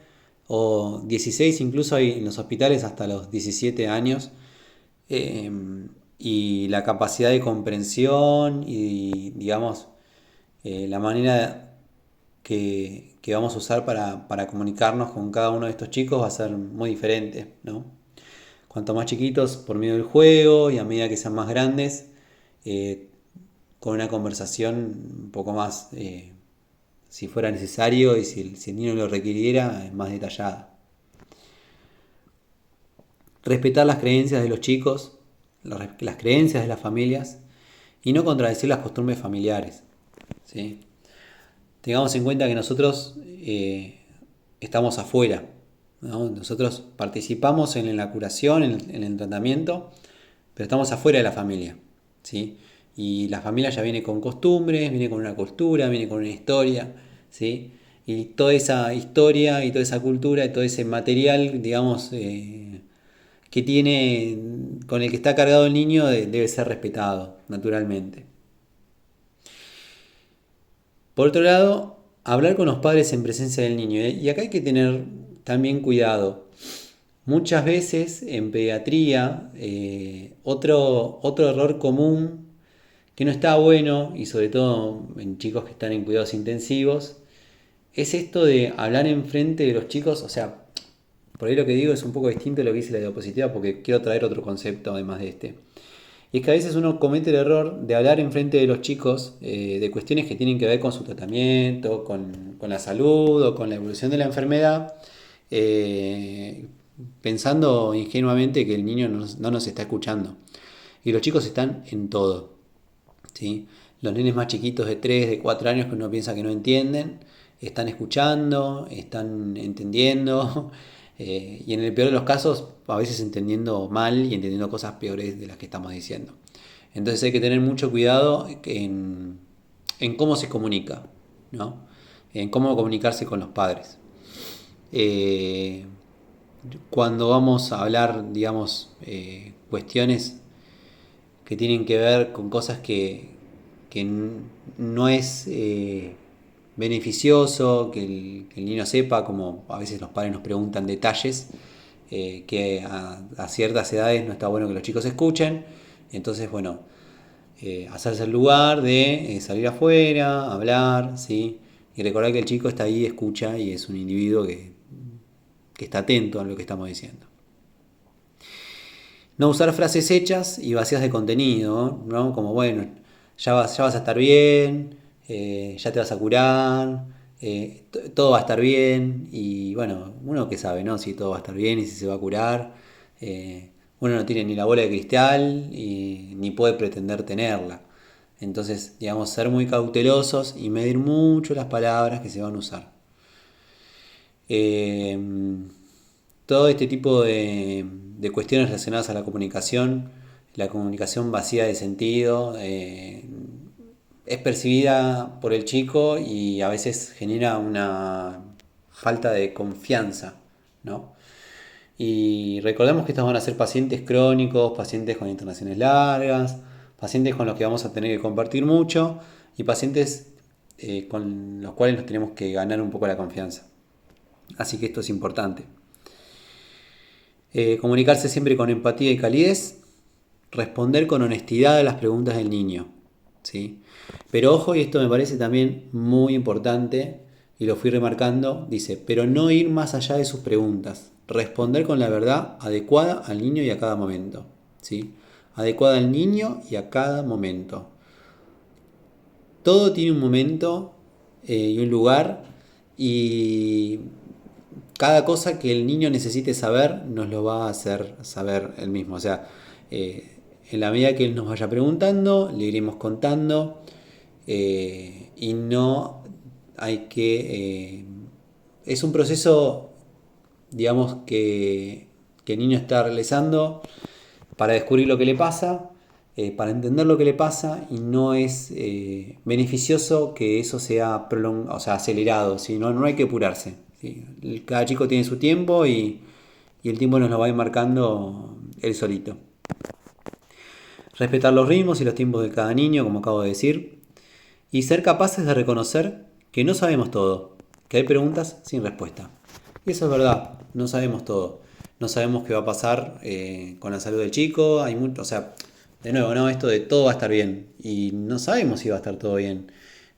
o 16, incluso hay en los hospitales hasta los 17 años. Eh, y la capacidad de comprensión y, digamos, la manera que vamos a usar para comunicarnos con cada uno de estos chicos va a ser muy diferente, ¿no? Cuanto más chiquitos, por medio del juego, y a medida que sean más grandes, eh, con una conversación un poco más, si fuera necesario y si el niño lo requiriera, más detallada. Respetar las creencias de los chicos, las creencias de las familias y no contradecir las costumbres familiares, ¿sí? Tengamos en cuenta que nosotros estamos afuera, ¿no? Nosotros participamos en la curación, en el tratamiento, pero estamos afuera de la familia, ¿sí? Y la familia ya viene con costumbres, viene con una cultura, viene con una historia, ¿sí? Y toda esa historia y toda esa cultura y todo ese material, digamos, que tiene, con el que está cargado el niño, debe ser respetado, naturalmente. Por otro lado, hablar con los padres en presencia del niño. Y acá hay que tener también cuidado. Muchas veces en pediatría, otro error común que no está bueno, y sobre todo en chicos que están en cuidados intensivos, es esto de hablar enfrente de los chicos. O sea, por ahí lo que digo es un poco distinto de lo que dice la diapositiva, porque quiero traer otro concepto además de este. Y es que a veces uno comete el error de hablar enfrente de los chicos de cuestiones que tienen que ver con su tratamiento, con la salud o con la evolución de la enfermedad, eh, pensando ingenuamente que el niño no nos está escuchando. Y los chicos están en todo, ¿sí? Los nenes más chiquitos de 3 de 4 años que uno piensa que no entienden, están escuchando, están entendiendo, y en el peor de los casos, a veces entendiendo mal y entendiendo cosas peores de las que estamos diciendo. Entonces hay que tener mucho cuidado en cómo se comunica, ¿no? En cómo comunicarse con los padres. Eh, Cuando vamos a hablar, digamos, cuestiones que tienen que ver con cosas que no es beneficioso que el niño sepa, como a veces los padres nos preguntan detalles que a ciertas edades no está bueno que los chicos escuchen. Entonces, bueno, hacerse el lugar de salir afuera, hablar, ¿sí? Y recordar que el chico está ahí, escucha y es un individuo que está atento a lo que estamos diciendo. No usar frases hechas y vacías de contenido, ¿no? Como, bueno, ya vas a estar bien, ya te vas a curar, todo va a estar bien. Y bueno, uno que sabe, ¿no? Si todo va a estar bien y si se va a curar. Uno no tiene ni la bola de cristal y ni puede pretender tenerla. Entonces, digamos, ser muy cautelosos y medir mucho las palabras que se van a usar. Eh, Todo este tipo de cuestiones relacionadas a la comunicación vacía de sentido, es percibida por el chico y a veces genera una falta de confianza, ¿no? Y recordemos que estos van a ser pacientes crónicos, pacientes con internaciones largas, pacientes con los que vamos a tener que compartir mucho y pacientes con los cuales nos tenemos que ganar un poco la confianza. Así que esto es importante. Comunicarse siempre con empatía y calidez, responder con honestidad a las preguntas del niño, ¿sí? Pero ojo, y esto me parece también muy importante, y lo fui remarcando, dice, pero no ir más allá de sus preguntas, responder con la verdad adecuada al niño y a cada momento, ¿sí? Adecuada al niño y a cada momento. Todo tiene un momento y un lugar, y cada cosa que el niño necesite saber nos lo va a hacer saber él mismo. O sea, en la medida que él nos vaya preguntando, le iremos contando, y no hay que... es un proceso, digamos, que el niño está realizando para descubrir lo que le pasa, para entender lo que le pasa, y no es beneficioso que eso sea o sea, acelerado, ¿sí? No hay que apurarse, ¿sí? Cada chico tiene su tiempo y el tiempo nos lo va a ir marcando él solito. Respetar los ritmos y los tiempos de cada niño, como acabo de decir, y ser capaces de reconocer que no sabemos todo, que hay preguntas sin respuesta. Y eso es verdad, no sabemos todo. No sabemos qué va a pasar con la salud del chico. O sea, de nuevo, no, esto de todo va a estar bien. Y no sabemos si va a estar todo bien.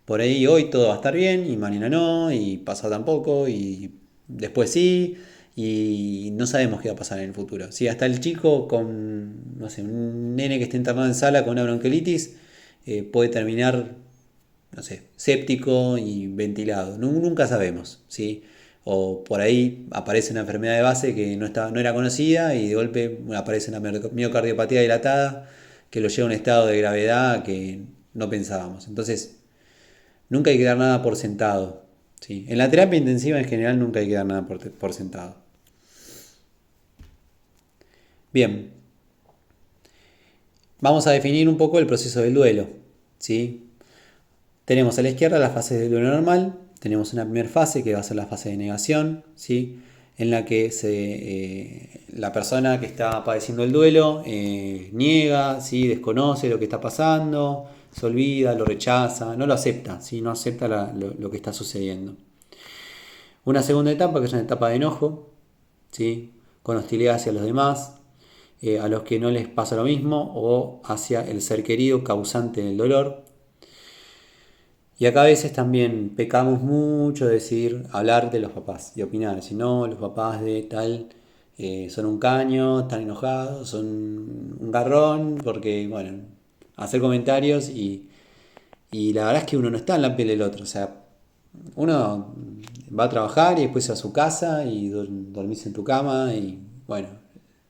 Por ahí hoy todo va a estar bien y mañana no, y pasado tampoco, y después sí, y no sabemos qué va a pasar en el futuro. Si hasta el chico con, no sé, un nene que esté internado en sala con una bronquiolitis, puede terminar, no sé, séptico y ventilado. Nunca sabemos, ¿sí? O por ahí aparece una enfermedad de base que no era conocida y de golpe aparece una miocardiopatía dilatada que lo lleva a un estado de gravedad que no pensábamos. Entonces, nunca hay que dar nada por sentado, ¿sí? En la terapia intensiva en general nunca hay que dar nada por sentado. Bien, vamos a definir un poco el proceso del duelo, ¿sí? Tenemos a la izquierda las fases del duelo normal. Tenemos una primera fase que va a ser la fase de negación, ¿sí? En la que la persona que está padeciendo el duelo niega, ¿sí? Desconoce lo que está pasando, se olvida, lo rechaza, no lo acepta, ¿sí? No acepta lo que está sucediendo. Una segunda etapa que es una etapa de enojo, ¿sí? Con hostilidad hacia los demás, a los que no les pasa lo mismo, o hacia el ser querido causante del dolor. Y acá a veces también pecamos mucho de decir, hablar de los papás y opinar. Si no, los papás de tal son un caño, están enojados, son un garrón, porque, bueno, hacer comentarios y la verdad es que uno no está en la piel del otro. O sea, uno va a trabajar y después a su casa y dormís en tu cama y, bueno,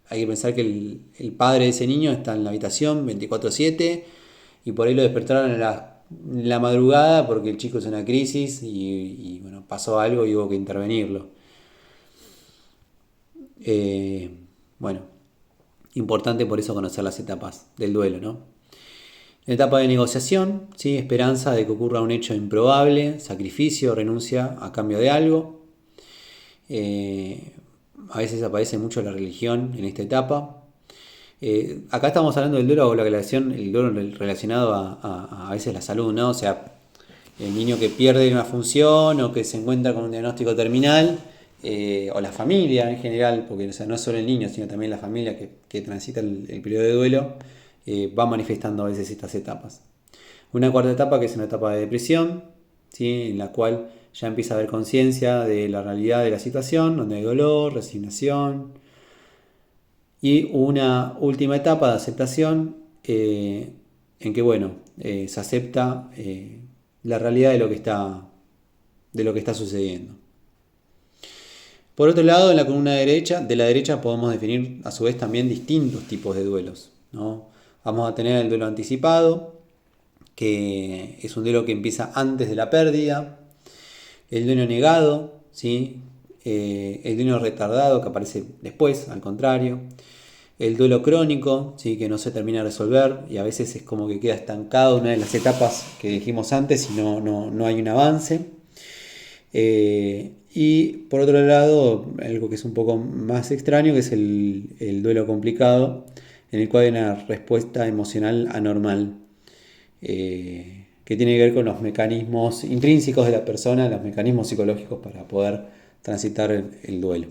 hay que pensar que el padre de ese niño está en la habitación 24/7 y por ahí lo despertaron en la madrugada porque el chico es en una crisis bueno, pasó algo y hubo que intervenirlo. Bueno, importante por eso conocer las etapas del duelo, ¿no? La etapa de negociación, ¿sí? Esperanza de que ocurra un hecho improbable, sacrificio, renuncia a cambio de algo. A veces aparece mucho la religión en esta etapa. Acá estamos hablando del duelo o la relación, el duelo relacionado a veces la salud, ¿no? O sea, el niño que pierde una función o que se encuentra con un diagnóstico terminal, o la familia en general, porque o sea, no es solo el niño, sino también la familia que transita el periodo de duelo, va manifestando a veces estas etapas. Una cuarta etapa que es una etapa de depresión, ¿sí? En la cual ya empieza a haber conciencia de la realidad de la situación, donde hay dolor, resignación. Y una última etapa de aceptación, en que bueno, se acepta la realidad de lo que está sucediendo. Por otro lado, en la columna de la derecha podemos definir a su vez también distintos tipos de duelos, ¿no? Vamos a tener el duelo anticipado, que es un duelo que empieza antes de la pérdida, el duelo negado, ¿sí? El duelo retardado que aparece después, al contrario, el duelo crónico, ¿sí? Que no se termina de resolver y a veces es como que queda estancado en una de las etapas que dijimos antes y no hay un avance. Y por otro lado, algo que es un poco más extraño, que es el duelo complicado, en el cual hay una respuesta emocional anormal, que tiene que ver con los mecanismos intrínsecos de la persona, los mecanismos psicológicos para poder transitar el duelo.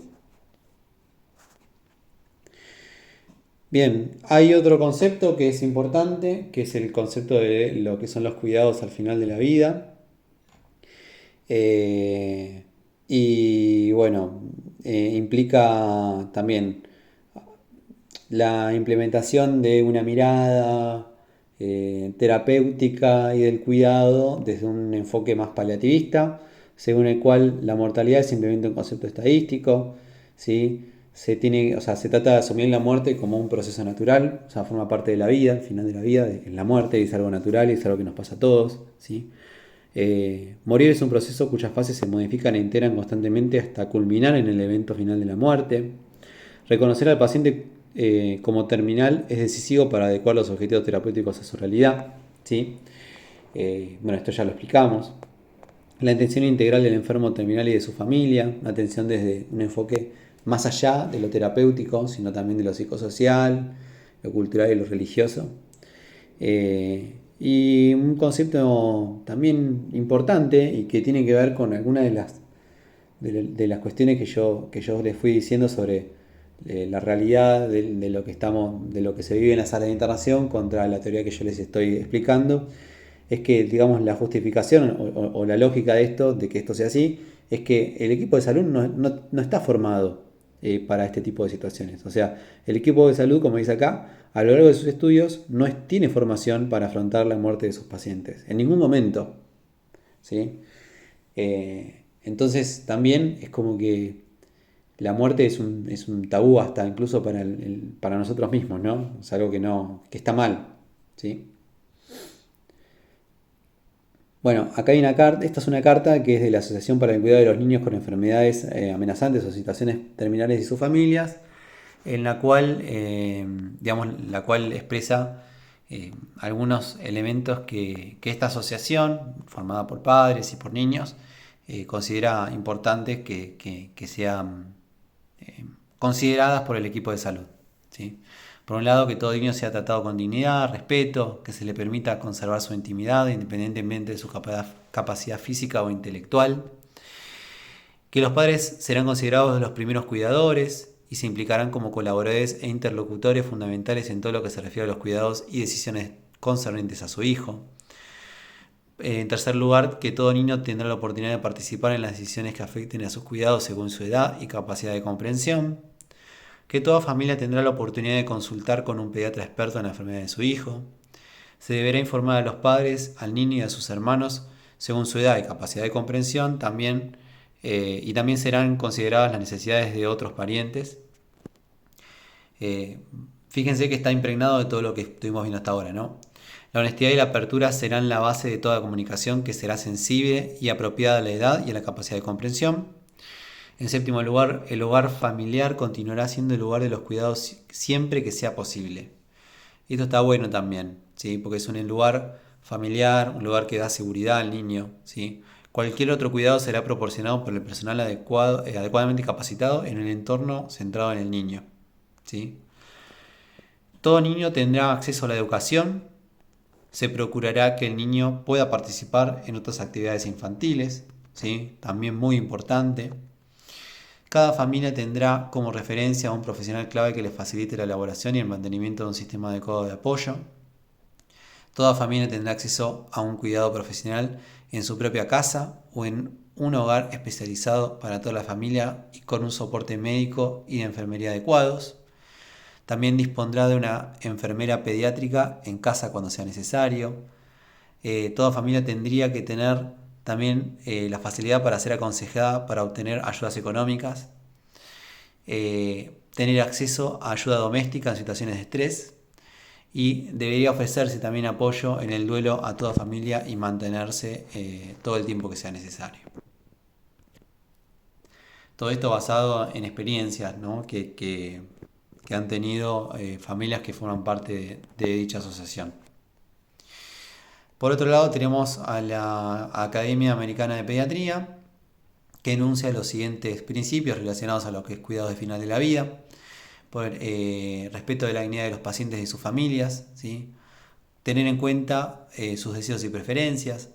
Bien, hay otro concepto que es importante, que es el concepto de lo que son los cuidados al final de la vida. Y bueno, implica también la implementación de una mirada terapéutica y del cuidado desde un enfoque más paliativista, según el cual la mortalidad es simplemente un concepto estadístico, ¿sí? Se trata de asumir la muerte como un proceso natural, o sea, forma parte de la vida, al final de la vida, en la muerte es algo natural y es algo que nos pasa a todos, ¿sí? Morir es un proceso cuyas fases se modifican e integran constantemente hasta culminar en el evento final de la muerte. Reconocer al paciente como terminal es decisivo para adecuar los objetivos terapéuticos a su realidad, ¿sí? Bueno, esto ya lo explicamos. La atención integral del enfermo terminal y de su familia, una atención desde un enfoque más allá de lo terapéutico, sino también de lo psicosocial, lo cultural y lo religioso. Y un concepto también importante y que tiene que ver con algunas de las cuestiones que yo les fui diciendo sobre la realidad de lo de lo que se vive en la sala de internación contra la teoría que yo les estoy explicando, es que, digamos, la justificación o la lógica de esto, de que esto sea así, es que el equipo de salud no está formado para este tipo de situaciones. O sea, el equipo de salud, como dice acá, a lo largo de sus estudios tiene formación para afrontar la muerte de sus pacientes. En ningún momento. ¿Sí? Entonces también es como que la muerte es un tabú hasta incluso para nosotros mismos, ¿no? Es algo que está mal. ¿Sí? Bueno, acá hay una carta, esta es una carta que es de la Asociación para el Cuidado de los Niños con Enfermedades Amenazantes o Situaciones Terminales y sus familias, en la cual, digamos, la cual expresa algunos elementos que esta asociación, formada por padres y por niños, considera importantes que sean consideradas por el equipo de salud, ¿sí? Por un lado, que todo niño sea tratado con dignidad, respeto, que se le permita conservar su intimidad independientemente de su capacidad física o intelectual, que los padres serán considerados los primeros cuidadores y se implicarán como colaboradores e interlocutores fundamentales en todo lo que se refiere a los cuidados y decisiones concernientes a su hijo. En tercer lugar, que todo niño tendrá la oportunidad de participar en las decisiones que afecten a sus cuidados según su edad y capacidad de comprensión. Que toda familia tendrá la oportunidad de consultar con un pediatra experto en la enfermedad de su hijo. Se deberá informar a los padres, al niño y a sus hermanos según su edad y capacidad de comprensión también, y también serán consideradas las necesidades de otros parientes. Fíjense que está impregnado de todo lo que estuvimos viendo hasta ahora, ¿no? La honestidad y la apertura serán la base de toda comunicación que será sensible y apropiada a la edad y a la capacidad de comprensión. En séptimo lugar, el hogar familiar continuará siendo el lugar de los cuidados siempre que sea posible. Y esto está bueno también, ¿sí? Porque es un lugar familiar, un lugar que da seguridad al niño, ¿sí? Cualquier otro cuidado será proporcionado por el personal adecuadamente capacitado en el entorno centrado en el niño, ¿sí? Todo niño tendrá acceso a la educación. Se procurará que el niño pueda participar en otras actividades infantiles, ¿sí? También muy importante. Cada familia tendrá como referencia a un profesional clave que les facilite la elaboración y el mantenimiento de un sistema adecuado de apoyo. Toda familia tendrá acceso a un cuidado profesional en su propia casa o en un hogar especializado para toda la familia y con un soporte médico y de enfermería adecuados. También dispondrá de una enfermera pediátrica en casa cuando sea necesario. Toda familia tendría que tener también la facilidad para ser aconsejada para obtener ayudas económicas. Tener acceso a ayuda doméstica en situaciones de estrés. Y debería ofrecerse también apoyo en el duelo a toda familia y mantenerse todo el tiempo que sea necesario. Todo esto basado en experiencias, ¿no? que han tenido familias que forman parte de dicha asociación. Por otro lado tenemos a la Academia Americana de Pediatría, que enuncia los siguientes principios relacionados a lo que es cuidado de final de la vida, por respeto de la dignidad de los pacientes y sus familias, ¿sí? Tener en cuenta sus deseos y preferencias,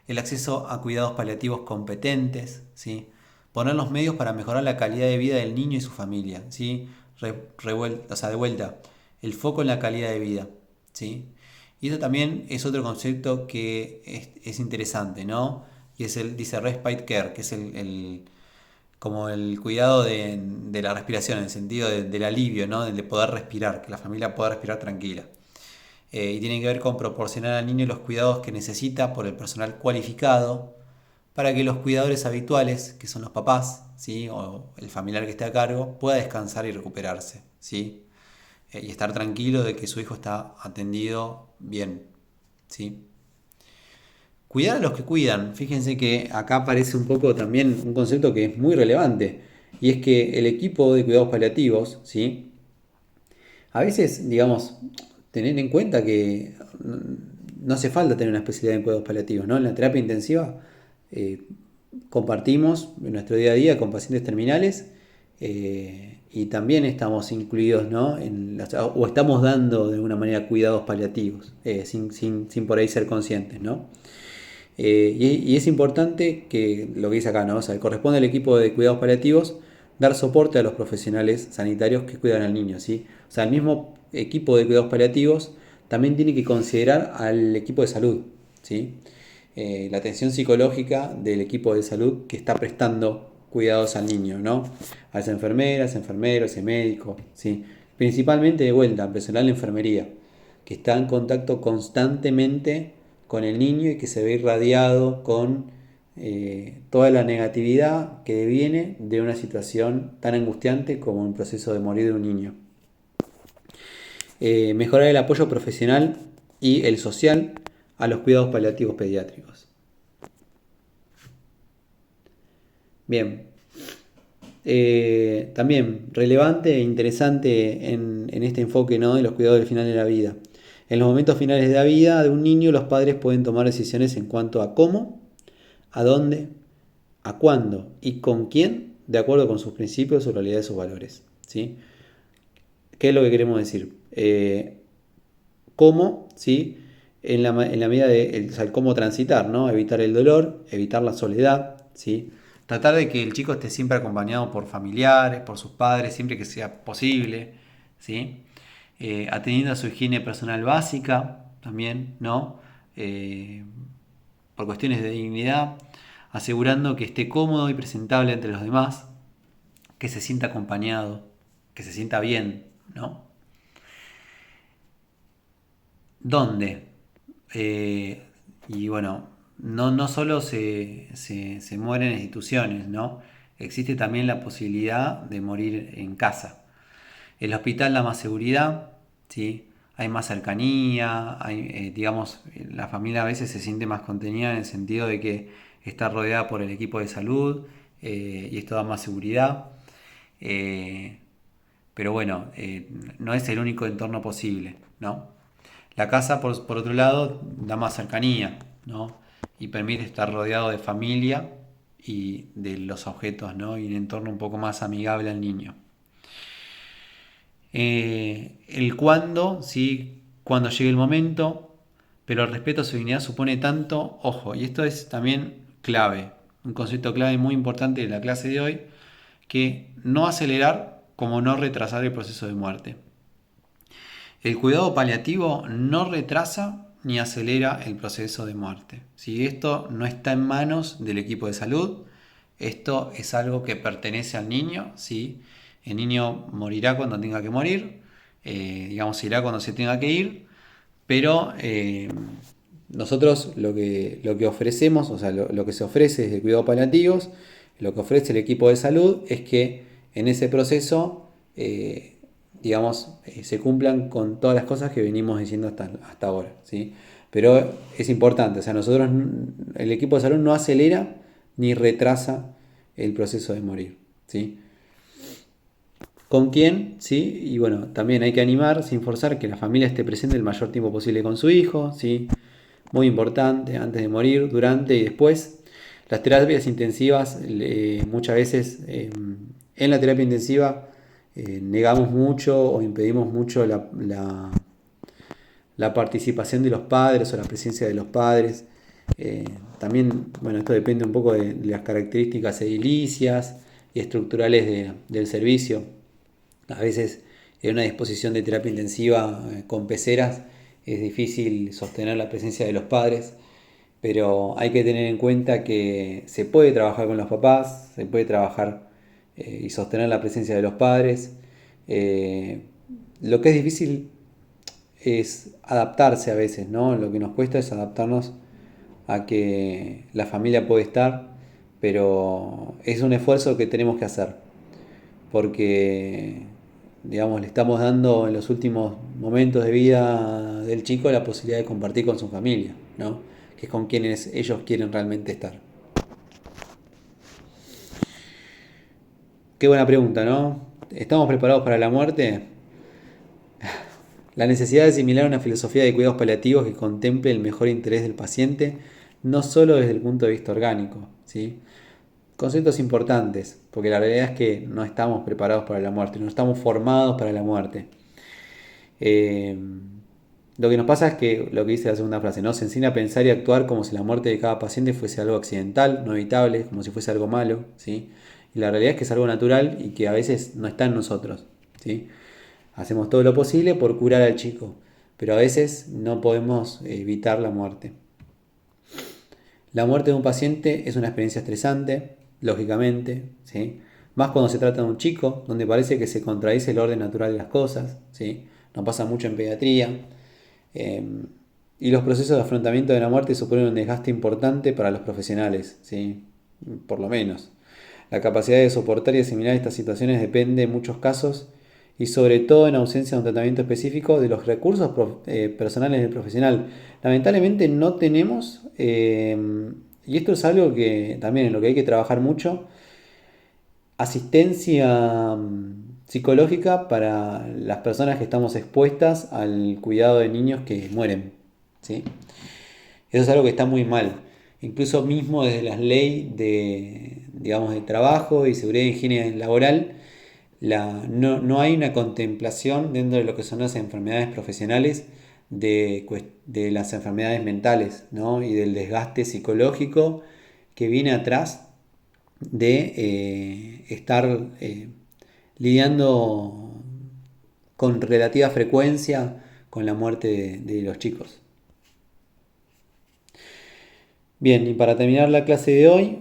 el acceso a cuidados paliativos competentes, ¿sí? Poner los medios para mejorar la calidad de vida del niño y su familia, ¿sí? De vuelta, el foco en la calidad de vida, ¿sí? Y eso también es otro concepto que es interesante, ¿no? Y dice respite care, que es como el cuidado de la respiración, en el sentido del alivio, ¿no? De poder respirar, que la familia pueda respirar tranquila. Y tiene que ver con proporcionar al niño los cuidados que necesita por el personal cualificado para que los cuidadores habituales, que son los papás, ¿sí? O el familiar que esté a cargo, pueda descansar y recuperarse, ¿sí? Y estar tranquilo de que su hijo está atendido bien, ¿sí? Cuidar a los que cuidan. Fíjense que acá aparece un poco también un concepto que es muy relevante, y es que el equipo de cuidados paliativos, ¿sí? A veces, digamos, tener en cuenta que no hace falta tener una especialidad en cuidados paliativos, ¿no? En la terapia intensiva eh, compartimos en nuestro día a día con pacientes terminales y también estamos incluidos, ¿no? O estamos dando de alguna manera cuidados paliativos sin por ahí ser conscientes, ¿no? Y es importante que lo que dice acá, ¿no? O sea, corresponde al equipo de cuidados paliativos dar soporte a los profesionales sanitarios que cuidan al niño, ¿sí? O sea, el mismo equipo de cuidados paliativos también tiene que considerar al equipo de salud, ¿sí? La atención psicológica del equipo de salud que está prestando cuidados al niño, ¿no? A las enfermeras, enfermeros, ese médico, ¿sí? Principalmente de vuelta, personal de enfermería, que está en contacto constantemente con el niño y que se ve irradiado con toda la negatividad que viene de una situación tan angustiante como un proceso de morir de un niño. Mejorar el apoyo profesional y el social a los cuidados paliativos pediátricos. Bien, también relevante e interesante en este enfoque, ¿no? De los cuidados del final de la vida. En los momentos finales de la vida de un niño, los padres pueden tomar decisiones en cuanto a cómo, a dónde, a cuándo y con quién, de acuerdo con sus principios, su realidad y sus valores, ¿sí? ¿Qué es lo que queremos decir? Cómo, ¿sí? En la medida de el cómo transitar, ¿no? Evitar el dolor, evitar la soledad, ¿sí? Tratar de que el chico esté siempre acompañado por familiares, por sus padres, siempre que sea posible, ¿sí? Atendiendo a su higiene personal básica también, ¿no? Por cuestiones de dignidad, asegurando que esté cómodo y presentable entre los demás, que se sienta acompañado, que se sienta bien, ¿no? ¿Dónde? Y bueno, no solo se muere en instituciones, ¿no? Existe también la posibilidad de morir en casa. El hospital da más seguridad, ¿sí? Hay más cercanía, digamos, la familia a veces se siente más contenida en el sentido de que está rodeada por el equipo de salud, y esto da más seguridad. Eh, pero bueno, no es el único entorno posible, ¿no? La casa, por otro lado, da más cercanía, ¿no? Y permite estar rodeado de familia y de los objetos, ¿no? Y un entorno un poco más amigable al niño. El cuándo, ¿sí? Cuando llegue el momento, pero el respeto a su dignidad supone tanto, ojo, y esto es también clave, un concepto clave muy importante de la clase de hoy, que no acelerar como no retrasar el proceso de muerte. El cuidado paliativo no retrasa ni acelera el proceso de muerte. Si esto no está en manos del equipo de salud, esto es algo que pertenece al niño. ¿Sí? El niño morirá cuando tenga que morir, digamos, irá cuando se tenga que ir, pero nosotros lo que ofrecemos, o sea, lo que se ofrece desde cuidados paliativos, lo que ofrece el equipo de salud es que en ese proceso, digamos, se cumplan con todas las cosas que venimos diciendo hasta ahora, ¿sí? Pero es importante, o sea, nosotros, el equipo de salud no acelera ni retrasa el proceso de morir, ¿sí? ¿Con quién? ¿Sí? Y bueno, también hay que animar sin forzar que la familia esté presente el mayor tiempo posible con su hijo, ¿sí? Muy importante, antes de morir, durante y después. Las terapias intensivas, muchas veces en la terapia intensiva negamos mucho o impedimos mucho la participación de los padres o la presencia de los padres. También, bueno, esto depende un poco de las características edilicias y estructurales del servicio. A veces en una disposición de terapia intensiva con peceras es difícil sostener la presencia de los padres, pero hay que tener en cuenta que se puede trabajar con los papás, se puede trabajar y sostener la presencia de los padres. Eh, lo que es difícil es adaptarse a veces, ¿no? Lo que nos cuesta es adaptarnos a que la familia puede estar, pero es un esfuerzo que tenemos que hacer, porque, digamos, le estamos dando en los últimos momentos de vida del chico la posibilidad de compartir con su familia, ¿no? Que es con quienes ellos quieren realmente estar. Qué buena pregunta, ¿no? ¿Estamos preparados para la muerte? La necesidad de asimilar una filosofía de cuidados paliativos que contemple el mejor interés del paciente, no solo desde el punto de vista orgánico, ¿sí? Conceptos importantes, porque la realidad es que no estamos preparados para la muerte, no estamos formados para la muerte. Eh, lo que nos pasa es que, lo que dice la segunda frase, ¿no? Se enseña a pensar y actuar como si la muerte de cada paciente fuese algo accidental, no evitable, como si fuese algo malo, ¿sí? Y la realidad es que es algo natural y que a veces no está en nosotros, ¿sí? Hacemos todo lo posible por curar al chico, pero a veces no podemos evitar la muerte. La muerte de un paciente es una experiencia estresante, lógicamente, ¿sí? Más cuando se trata de un chico, donde parece que se contradice el orden natural de las cosas, ¿sí? Nos pasa mucho en pediatría. Eh, y los procesos de afrontamiento de la muerte suponen un desgaste importante para los profesionales, ¿sí? Por lo menos. La capacidad de soportar y asimilar estas situaciones depende en muchos casos y sobre todo en ausencia de un tratamiento específico de los recursos personales del profesional. Lamentablemente no tenemos, y esto es algo que también en lo que hay que trabajar mucho, asistencia psicológica para las personas que estamos expuestas al cuidado de niños que mueren, ¿sí? Eso es algo que está muy mal. Incluso mismo desde las leyes de, digamos, de trabajo y seguridad y higiene laboral, no hay una contemplación dentro de lo que son las enfermedades profesionales de las enfermedades mentales, ¿no? Y del desgaste psicológico que viene atrás de estar lidiando con relativa frecuencia con la muerte de los chicos. Bien, y para terminar la clase de hoy,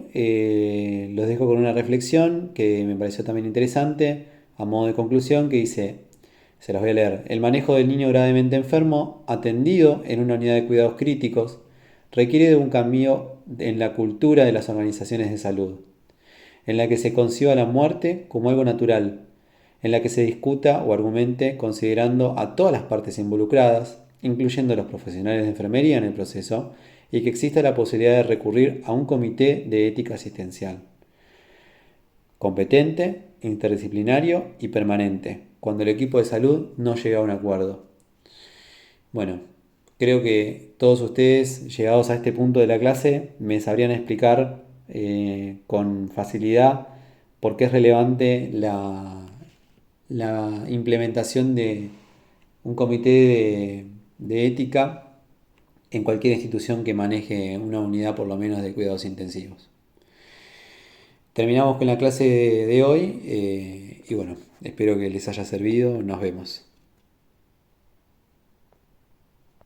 los dejo con una reflexión que me pareció también interesante, a modo de conclusión, que dice, se las voy a leer: el manejo del niño gravemente enfermo, atendido en una unidad de cuidados críticos, requiere de un cambio en la cultura de las organizaciones de salud, en la que se conciba la muerte como algo natural, en la que se discuta o argumente considerando a todas las partes involucradas, incluyendo a los profesionales de enfermería en el proceso, y que exista la posibilidad de recurrir a un comité de ética asistencial, competente, interdisciplinario y permanente, cuando el equipo de salud no llega a un acuerdo. Bueno, creo que todos ustedes, llegados a este punto de la clase, me sabrían explicar con facilidad por qué es relevante la implementación de un comité de ética en cualquier institución que maneje una unidad por lo menos de cuidados intensivos. Terminamos con la clase de hoy y bueno, espero que les haya servido. Nos vemos.